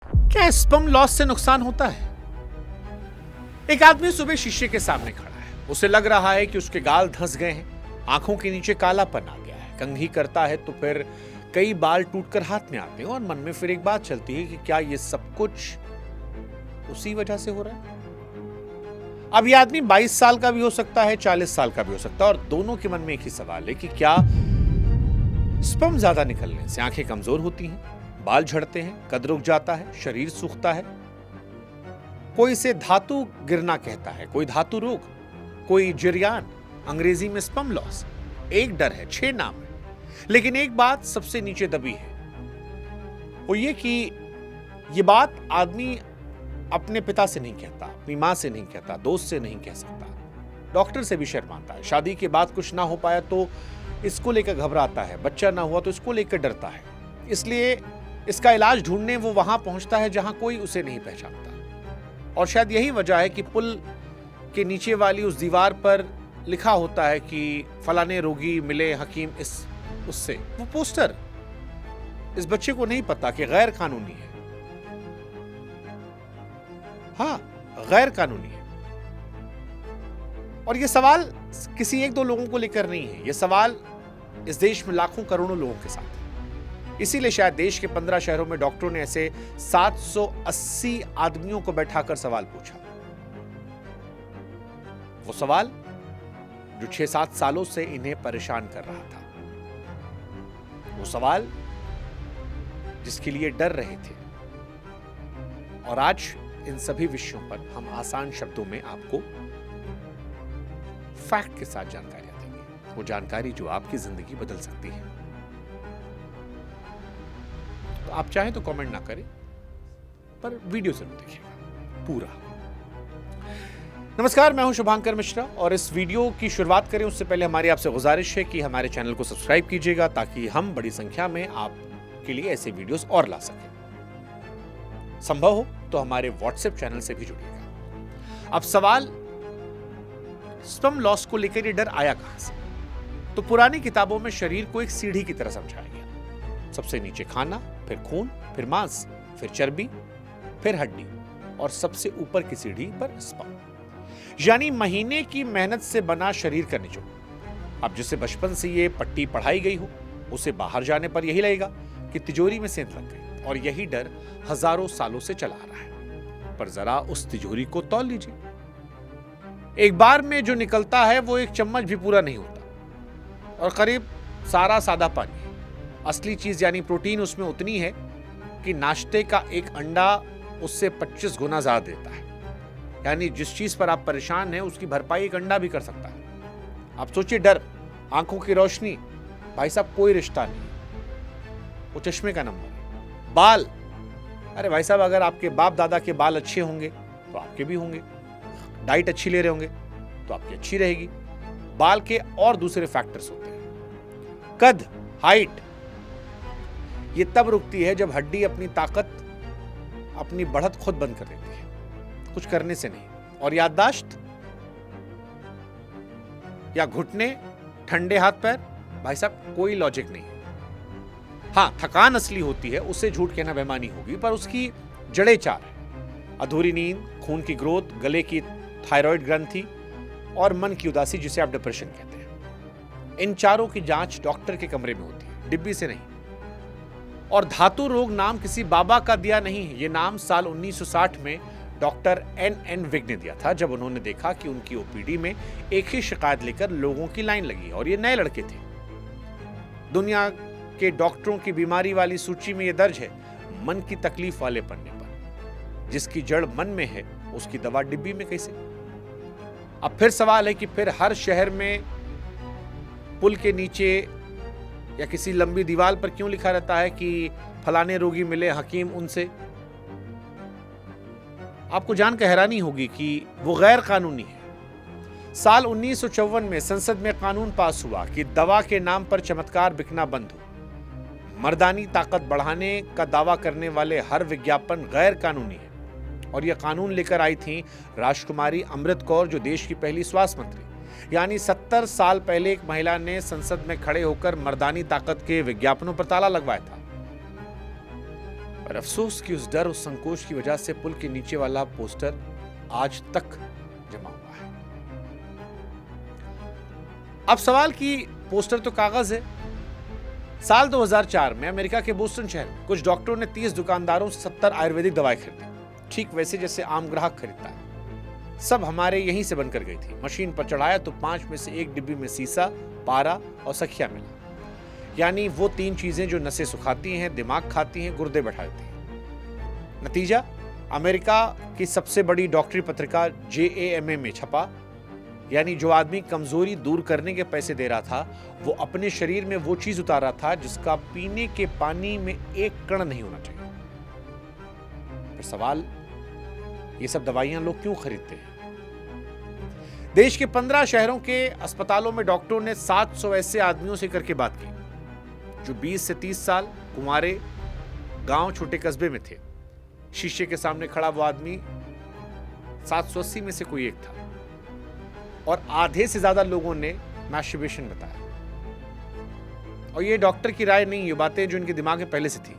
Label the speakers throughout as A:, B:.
A: क्या sperm loss से नुकसान होता है? एक आदमी सुबह शीशे के सामने खड़ा है। उसे लग रहा है कि उसके गाल धंस गए हैं, आंखों के नीचे कालापन आ गया है। कंघी करता है तो फिर कई बाल टूटकर हाथ में आते हैं और मन में फिर एक बात चलती है कि क्या ये सब कुछ उसी वजह से हो रहा है? अब ये आदमी 22 साल का भी हो सकता है, 40 साल का भी हो सकता है, और दोनों के मन में एक ही सवाल है कि क्या स्पर्म ज्यादा निकलने से आंखें कमजोर होती हैं, बाल झड़ते हैं, कद रुक जाता है, शरीर सूखता है? कोई इसे धातु गिरना कहता है, कोई धातु रोग, कोई जरियान, अंग्रेजी में स्पर्म लॉस। एक डर है, 6 नाम है, लेकिन एक बात सबसे नीचे दबी है, वो ये कि ये बात आदमी अपने पिता से नहीं कहता, अपनी मां से नहीं कहता, दोस्त से नहीं कह सकता, डॉक्टर से भी शर्माता है। शादी के बाद कुछ ना हो पाया तो इसको लेकर घबराता है, बच्चा ना हुआ तो इसको लेकर डरता है। इसलिए इसका इलाज ढूंढने वो वहां पहुंचता है जहां कोई उसे नहीं पहचानता। और शायद यही वजह है कि पुल के नीचे वाली उस दीवार पर लिखा होता है कि फलाने रोगी मिले हकीम उससे। वो पोस्टर इस बच्चे को नहीं पता कि गैर कानूनी है। हाँ, गैर कानूनी है। और ये सवाल किसी एक दो लोगों को लेकर नहीं है, ये सवाल इस देश में लाखों करोड़ों लोगों के साथ है। इसीलिए शायद देश के 15 शहरों में डॉक्टरों ने ऐसे 780 आदमियों को बैठाकर सवाल पूछा। वो सवाल जो 6-7 सालों से इन्हें परेशान कर रहा था, वो सवाल जिसके लिए डर रहे थे। और आज इन सभी विषयों पर हम आसान शब्दों में आपको फैक्ट के साथ जानकारियां देंगे, वो जानकारी जो आपकी जिंदगी बदल सकती है। तो आप चाहें तो कमेंट ना करें, पर वीडियो जरूर देखिएगा पूरा। नमस्कार, मैं हूं शुभांकर मिश्रा और इस वीडियो की शुरुआत करें उससे पहले हमारी आपसे गुजारिश है कि हमारे चैनल को सब्सक्राइब कीजिएगा ताकि हम बड़ी संख्या में आपके लिए ऐसे वीडियोस और ला सकें। संभव हो तो हमारे व्हाट्सएप चैनल से भी जुड़िएगा। अब सवाल, स्पर्म लॉस को लेकर ये डर आया कहां से? तो पुरानी किताबों में शरीर को एक सीढ़ी की तरह समझाया गया। सबसे नीचे खाना, फिर खून, फिर मांस, फिर चर्बी, फिर हड्डी, और सबसे ऊपर की सीढ़ी पर स्पर्म, यानी महीने की मेहनत से बना शरीर का निचोड़। अब जिसे बचपन से ये पट्टी पढ़ाई गई हो, उसे बाहर जाने पर यही लगेगा कि तिजोरी में सेंध लग गई, और यही डर हजारों सालों से चला आ रहा है। पर जरा उस तिजोरी को तौल लीजिए। एक बार में जो निकलता है वो एक चम्मच भी पूरा नहीं होता, और करीब सारा सादा पानी है। असली चीज यानी प्रोटीन उसमें उतनी है कि नाश्ते का एक अंडा उससे 25 गुना ज्यादा देता है। यानी जिस चीज पर आप परेशान हैं उसकी भरपाई एक अंडा भी कर सकता है। आप सोचिए, डर, आंखों की रोशनी, भाई साहब कोई रिश्ता नहीं, वो चश्मे का नंबर है। बाल, अरे भाई साहब अगर आपके बाप दादा के बाल अच्छे होंगे तो आपके भी होंगे। डाइट अच्छी ले रहे होंगे तो आपकी अच्छी रहेगी। बाल के और दूसरे फैक्टर्स होते हैं। कद, हाइट, ये तब रुकती है जब हड्डी अपनी ताकत, अपनी बढ़त खुद बंद कर देती है, कुछ करने से नहीं। और याददाश्त या घुटने, ठंडे हाथ पैर, भाई साहब कोई लॉजिक नहीं है। हाँ, थकान असली होती है, उससे झूठ कहना बेईमानी होगी, पर उसकी जड़ें 4 है। अधूरी नींद, खून की ग्रोथ, गले की थायराइड ग्रंथि और मन की उदासी, जिसे आप डिप्रेशन कहते हैं। इन चारों की जांच डॉक्टर के कमरे में होती है, डिब्बी से नहीं। और धातु रोग नाम किसी बाबा का दिया नहीं है, यह नाम साल 1960 में डॉक्टर N.N. विग ने दिया था, जब उन्होंने देखा कि उनकी ओपीडी में एक ही शिकायत लेकर लोगों की लाइन लगी, और ये नए लड़के थे। दुनिया के डॉक्टरों की बीमारी वाली सूची में यह दर्ज है, मन की तकलीफ वाले पन्ने पर। जिसकी जड़ मन में है उसकी दवा डिब्बी में कैसे? अब फिर सवाल है कि फिर हर शहर में पुल के नीचे या किसी लंबी दीवार पर क्यों लिखा रहता है कि फलाने रोगी मिले हकीम उनसे? आपको जानकर हैरानी होगी कि वो गैर कानूनी है। साल 1954 में संसद में कानून पास हुआ कि दवा के नाम पर चमत्कार बिकना बंद हो। मर्दानी ताकत बढ़ाने का दावा करने वाले हर विज्ञापन गैर कानूनी है। और यह कानून लेकर आई थी राजकुमारी अमृत कौर, जो देश की पहली स्वास्थ्य मंत्री। यानी 70 साल पहले एक महिला ने संसद में खड़े होकर मर्दानी ताकत के विज्ञापनों पर ताला लगवाया था। पर अफसोस कि उस डर, उस संकोच की वजह से पुल के नीचे वाला पोस्टर आज तक जमा हुआ है। अब सवाल कि पोस्टर तो कागज है। साल 2004 में अमेरिका के बोस्टन शहर में कुछ डॉक्टरों ने 30 दुकानदारों से 70 आयुर्वेदिक दवाएं खरीदी, ठीक वैसे जैसे आम ग्राहक खरीदता है। सब हमारे यहीं से बनकर गई थी। मशीन पर चढ़ाया तो 5 में से एक डिब्बी में सीसा, पारा और सखिया मिला, यानी वो 3 चीजें जो नसें सुखाती हैं, दिमाग खाती हैं, गुर्दे बैठाती हैं। नतीजा, अमेरिका की सबसे बड़ी डॉक्टरी पत्रिका JAMA में छपा, यानी जो आदमी कमजोरी दूर करने के पैसे दे रहा था, वो अपने शरीर में वो चीज उतार रहा था जिसका पीने के पानी में एक कण नहीं होना चाहिए। फिर सवाल, ये सब दवाइयां लोग क्यों खरीदते हैं? देश के 15 शहरों के अस्पतालों में डॉक्टरों ने 700 ऐसे आदमियों से करके बात की जो 20 से 30 साल कुंवारे गांव, छोटे कस्बे में थे। शीशे के सामने खड़ा वो आदमी 780 में से कोई एक था और आधे से ज्यादा लोगों ने मैस्टरबेशन बताया। और ये डॉक्टर की राय नहीं, ये बातें जो इनके दिमाग में पहले से थी।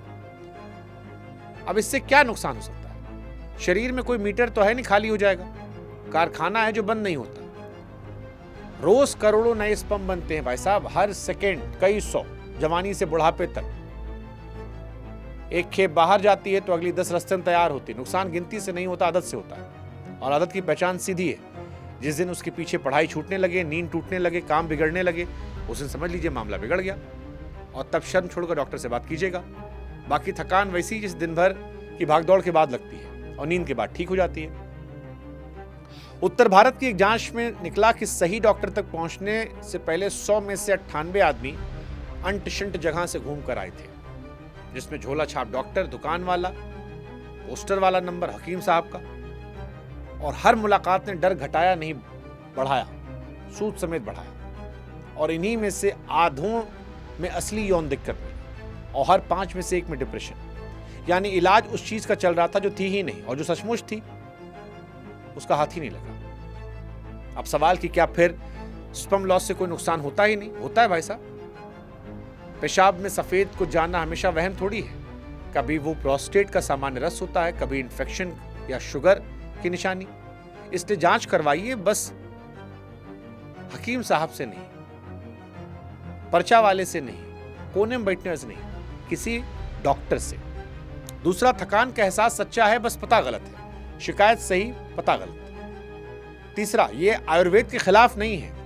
A: अब इससे क्या नुकसान हो सकता है? शरीर में कोई मीटर तो है नहीं खाली हो जाएगा, कारखाना है जो बंद नहीं होता। रोज करोड़ों नए स्पर्म बनते हैं भाई साहब, हर सेकेंड कई सौ, जवानी से बुढ़ापे तक। एक खेप बाहर जाती है तो अगली 10 रस्ते में तैयार होती है। नुकसान गिनती से नहीं होता, आदत से होता है। और आदत की पहचान सीधी है, जिस दिन उसके पीछे पढ़ाई छूटने लगे, नींद टूटने लगे, काम बिगड़ने लगे, उस दिन समझ लीजिए मामला बिगड़ गया। और तब शर्म छोड़कर डॉक्टर से बात कीजिएगा। बाकी थकान वैसी जिस दिन भर की भागदौड़ के बाद लगती है और नींद के बाद ठीक हो जाती है। उत्तर भारत की एक जांच में निकला कि सही डॉक्टर तक पहुंचने से पहले 100 में से 98 आदमी अंट शंट जगह से घूम कर आए थे, जिसमें झोला छाप डॉक्टर, दुकान वाला, पोस्टर वाला नंबर हकीम साहब का। और हर मुलाकात ने डर घटाया नहीं बढ़ाया, सूद समेत बढ़ाया। और इन्हीं में से आधों में असली यौन दिक्कत मिली और हर 5 में से 1 में डिप्रेशन। यानी इलाज उस चीज का चल रहा था जो थी ही नहीं, और जो सचमुच थी उसका हाथ ही नहीं लगा। अब सवाल कि क्या फिर स्पर्म लॉस से कोई नुकसान होता ही नहीं? होता है भाई साहब। पेशाब में सफेद को जानना हमेशा वहम थोड़ी है। कभी वो प्रोस्टेट का सामान्य रस होता है, कभी इन्फेक्शन या शुगर की निशानी। इसलिए जांच करवाइए, बस हकीम साहब से नहीं, पर्चा वाले से नहीं, कोने में बैठने से नहीं, किसी डॉक्टर से। दूसरा, थकान का एहसास सच्चा है, बस पता गलत है। शिकायत सही, पता गलत। तीसरा, ये आयुर्वेद के खिलाफ नहीं है।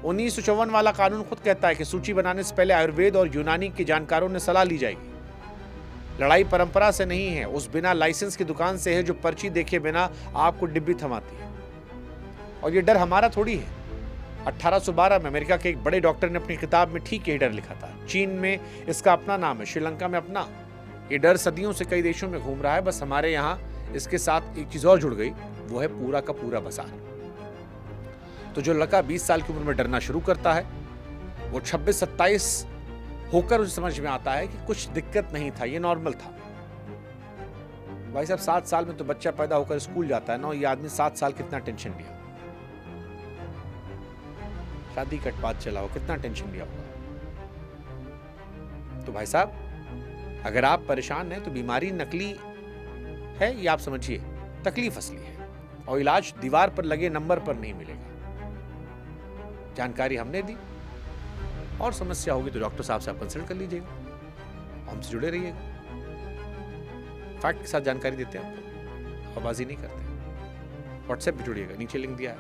A: 1954 वाला कानून खुद कहता है कि सूची बनाने से पहले आयुर्वेद और यूनानी के जानकारों ने सलाह ली जाएगी। लड़ाई परंपरा से नहीं है, उस बिना लाइसेंस की दुकान से है जो पर्ची देखे बिना आपको डिब्बी थमाती है। और ये डर हमारा थोड़ी है। 1812 में अमेरिका के एक बड़े डॉक्टर ने अपनी किताब में ठीक यही डर लिखा था। चीन में इसका अपना नाम है, श्रीलंका में अपना। ये डर सदियों से कई देशों में घूम रहा है, बस हमारे यहाँ इसके साथ एक चीज और जुड़ गई, वो है पूरा का पूरा बाजार। तो जो लड़का 20 साल की उम्र में डरना शुरू करता है, वो 26-27 होकर उसे समझ में आता है कि कुछ दिक्कत नहीं था, ये नॉर्मल था। भाई साहब, 7 साल में तो बच्चा पैदा होकर स्कूल जाता है ना, ये आदमी 7 साल कितना टेंशन लिया। शादी कट बात चलाओ, कितना टेंशन लिया होगा। तो भाई साहब, अगर आप परेशान हैं तो बीमारी नकली है, ये आप समझिए, तकलीफ असली है। और इलाज दीवार पर लगे नंबर पर नहीं मिलेगा। जानकारी हमने दी, और समस्या होगी तो डॉक्टर साहब से आप कंसल्ट कर लीजिएगा, हमसे जुड़े रहिएगा। फैक्ट के साथ जानकारी देते हैं आपको, आवाज़ी नहीं करते। व्हाट्सएप भी जुड़िएगा, नीचे लिंक दिया है।